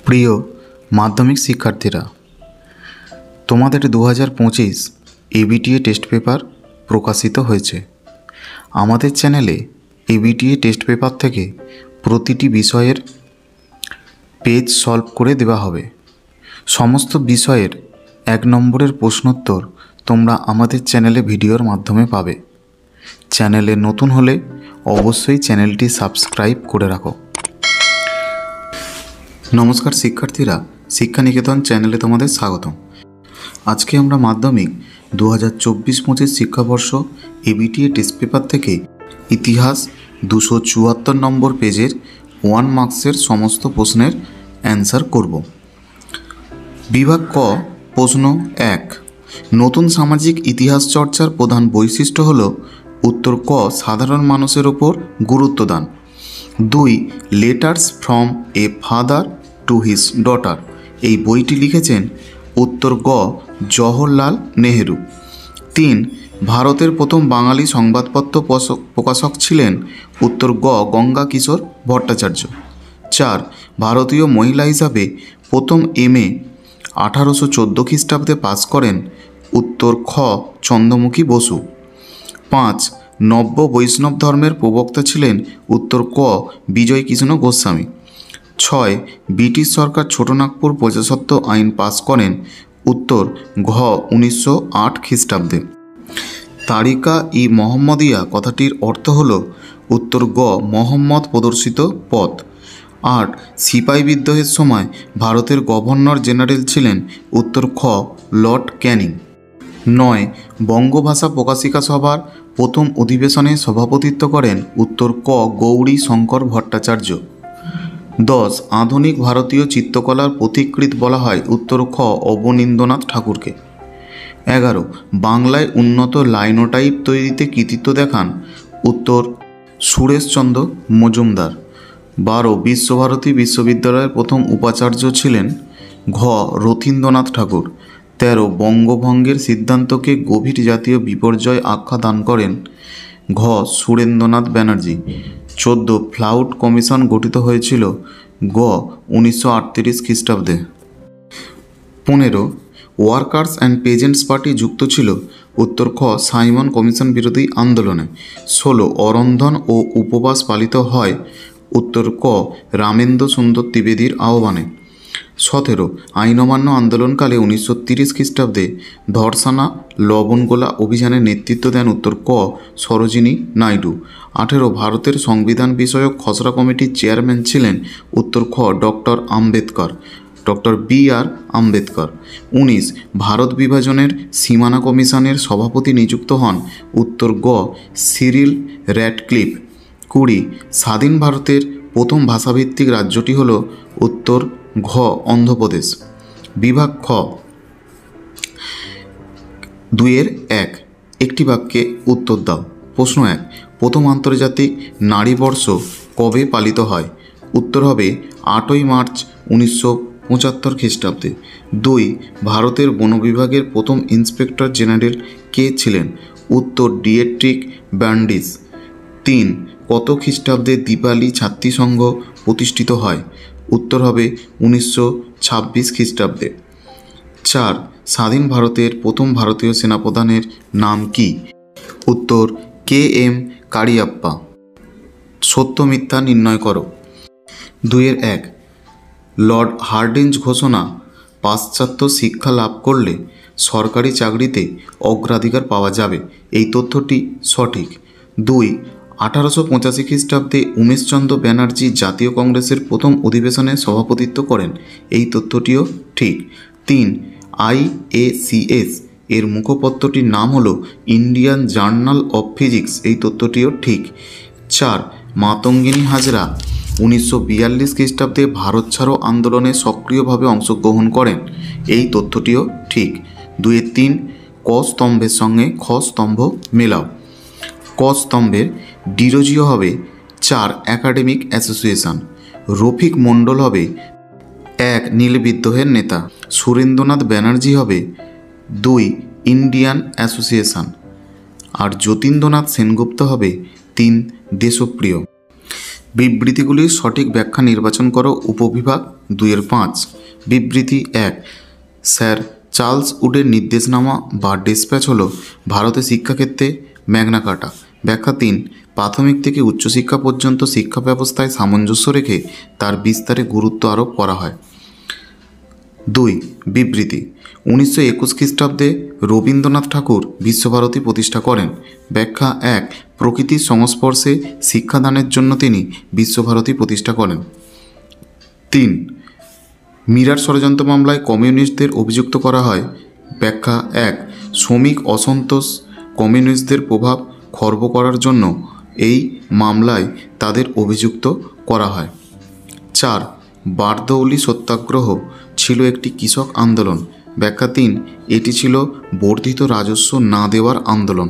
প্রিয় মাধ্যমিক শিক্ষার্থীরা, তোমাদের 2025 এবিটিএ টেস্ট পেপার প্রকাশিত হয়েছে। আমাদের চ্যানেলে এবিটিএ টেস্ট পেপার থেকে প্রতিটি বিষয়ের পেজ সলভ করে দেওয়া হবে। সমস্ত বিষয়ের 1 নম্বরের প্রশ্নোত্তর তোমরা আমাদের চ্যানেলে ভিডিওর মাধ্যমে পাবে। চ্যানেলে নতুন হলে অবশ্যই চ্যানেলটি সাবস্ক্রাইব করে রাখো। নমস্কার শিক্ষার্থীরা, শিক্ষানিকেতন চ্যানেলে তোমাদের স্বাগতম। আজকে আমরা মাধ্যমিক 2024-25 শিক্ষাবর্ষ এবিটিএ টেস্ট পেপার থেকে ইতিহাস 274 নম্বর পেজের 1 মার্কসের সমস্ত প্রশ্নের অ্যান্সার করব। বিভাগ ক, প্রশ্ন 1, নতুন সামাজিক ইতিহাস চর্চার প্রধান বৈশিষ্ট্য হল উত্তর ক, সাধারণ মানুষের ওপর গুরুত্ব দান। 2, letters from a father to his daughter, এই বইটি লিখেছেন উত্তর গ, জওহরলাল নেহেরু। 3, ভারতের প্রথম বাঙালি সংবাদপত্র প্রকাশক ছিলেন উত্তর গ, গঙ্গা কিশোর ভট্টাচার্য। 4, ভারতীয় মহিলা হিসাবে প্রথম MA 1814 খ্রিস্টাব্দে পাস করেন উত্তর খ, চন্দ্রমুখী বসু। 5, নব্য বৈষ্ণব ধর্মের প্রবক্তা ছিলেন উত্তর ক, বিজয় কৃষ্ণ গোস্বামী। 6, ব্রিটিশ সরকার ছোটনাগপুর প্রজাস্বত্ব আইন পাস করেন উত্তর ঘ, 1908 খ্রিস্টাব্দে। তারিকা ই মোহাম্মদিয়া কথাটির অর্থ হল উত্তর গ, মোহাম্মদ প্রদর্শিত পথ। 8, সিপাহি বিদ্রোহের সময় ভারতের গভর্নর জেনারেল ছিলেন উত্তর খ, লর্ড ক্যানিং। 9, বঙ্গভাষা প্রকাশিকা সভার প্রথম অধিবেশনে সভাপতিত্ব করেন উত্তর ক, গৌরী শঙ্কর ভট্টাচার্য। 10, আধুনিক ভারতীয় চিত্রকলার পথিকৃৎ বলা হয় উত্তর খ, অবনীন্দ্রনাথ ঠাকুরকে। 11, বাংলায় উন্নত লাইনোটাইপ তৈরিতে কৃতিত্ব দেখান উত্তর সুরেশচন্দ্র মজুমদার। 12, বিশ্বভারতী বিশ্ববিদ্যালয়ের প্রথম উপাচার্য ছিলেন ঘ, রথীন্দ্রনাথ ঠাকুর। 13, বঙ্গভঙ্গের সিদ্ধান্তকে গভীর জাতীয় বিপর্যয় আখ্যা দান করেন ঘ, সুরেন্দ্রনাথ ব্যানার্জি। 14, ফ্লাউট কমিশন গঠিত হয়েছিল গ, 1938 খ্রিস্টাব্দে। 15, ওয়ার্কার্স অ্যান্ড পেজেন্টস পার্টি যুক্ত ছিল উত্তর খ, সাইমন কমিশন বিরোধী আন্দোলনে। 16, অরন্ধন ও উপবাস পালিত হয় উত্তর ক, রামেন্দ্র সুন্দর ত্রিবেদীর আহ্বানে। 17, আইন অমান্য আন্দোলনকালে 1930 খ্রিস্টাব্দে ধর্ষণা লবণগোলা অভিযানের নেতৃত্ব দেন উত্তর ক, সরোজিনী নাইডু। 18, ভারতের সংবিধান বিষয়ক খসড়া কমিটির চেয়ারম্যান ছিলেন উত্তর খ, ডক্টর BR আম্বেদকর। 19, ভারত বিভাজনের সীমানা কমিশনের সভাপতি নিযুক্ত হন উত্তর গ, সিরিল র্যাডক্লিফ। 20, স্বাধীন ভারতের প্রথম ভাষাভিত্তিক রাজ্যটি হল উত্তর ঘ, অন্ধ্রপ্রদেশ। বিভাগ খ, 2-1, একটি বাক্যে উত্তর দাও। প্রশ্ন 1, প্রথম আন্তর্জাতিক নারী বর্ষ কবে পালিত হয়? উত্তর হবে 8ই মার্চ 1975 খ্রিস্টাব্দে। 2, ভারতের বন বিভাগের প্রথম ইন্সপেক্টর জেনারেল কে ছিলেন? উত্তর ডিয়েট্রিক ব্যান্ডিস। 3, কত খ্রিস্টাব্দে দীপালি ছাত্রী সংঘ প্রতিষ্ঠিত হয়? উত্তর হবে 1926 খ্রিস্টাব্দে। 4, স্বাধীন ভারতের প্রথম ভারতীয় সেনাপ্রধানের নাম কি? উত্তর KM কারিয়াপ্পা। সত্য মিথ্যা নির্ণয় করো। 2-1, লর্ড হার্ডিঞ্জ ঘোষণা পাশ্চাত্য শিক্ষা লাভ করলে সরকারি চাকরিতে অগ্রাধিকার পাওয়া যাবে, এই তথ্যটি সঠিক। 2, 1885 খ্রিস্টাব্দে উমেশচন্দ্র ব্যানার্জি জাতীয় কংগ্রেসের প্রথম অধিবেশনে সভাপতিত্ব করেন, এই তথ্যটিও ঠিক। 3, IACS এর মুখপত্রটির নাম হল ইন্ডিয়ান জার্নাল অফ ফিজিক্স, এই তথ্যটিও ঠিক। 4, মাতঙ্গিনী হাজরা 1942 খ্রিস্টাব্দে ভারত ছাড়ো আন্দোলনে সক্রিয়ভাবে অংশগ্রহণ করেন, এই তথ্যটিও ঠিক। 2-3, ক স্তম্ভের সঙ্গে খ স্তম্ভ মেলাও। ক স্তম্ভের ডিরোজিও হবে 4, একাডেমিক অ্যাসোসিয়েশন। রফিক মণ্ডল হবে 1, নীল বিদ্রোহের নেতা। সুরেন্দ্রনাথ ব্যানার্জি হবে 2, ইন্ডিয়ান অ্যাসোসিয়েশন। আর যতীন্দ্রনাথ সেনগুপ্ত হবে 3, দেশপ্রিয়। বিবৃতিগুলির সঠিক ব্যাখ্যা নির্বাচন করো। উপবিভাগ 2-5। বিবৃতি 1, স্যার চার্লস উডের নির্দেশনামা বা ডিসপ্যাচ হল ভারতে শিক্ষাক্ষেত্রে ম্যাগনা কার্টা। ব্যাখ্যা 3, প্রাথমিক থেকে উচ্চশিক্ষা পর্যন্ত শিক্ষা ব্যবস্থায় সামঞ্জস্য রেখে তার বিস্তারে গুরুত্ব আরোপ করা হয়। 2, বিবৃতি 1921 খ্রিস্টাব্দে রবীন্দ্রনাথ ঠাকুর বিশ্বভারতী প্রতিষ্ঠা করেন। ব্যাখ্যা 1, প্রকৃতির সংস্পর্শে শিক্ষাদানের জন্য তিনি বিশ্বভারতী প্রতিষ্ঠা করেন। 3, মিরাট ষড়যন্ত্র মামলায় কমিউনিস্টদের অভিযুক্ত করা হয়। ব্যাখ্যা 1, শ্রমিক অসন্তোষ কমিউনিস্টদের প্রভাব খর্ব করার জন্য এই মামলায় তাদের অভিযুক্ত করা হয়। 4, বারদৌলি সত্যাগ্রহ ছিল একটি কৃষক আন্দোলন। ব্যাখ্যা 3, এটি ছিল বর্ধিত রাজস্ব না দেওয়ার আন্দোলন।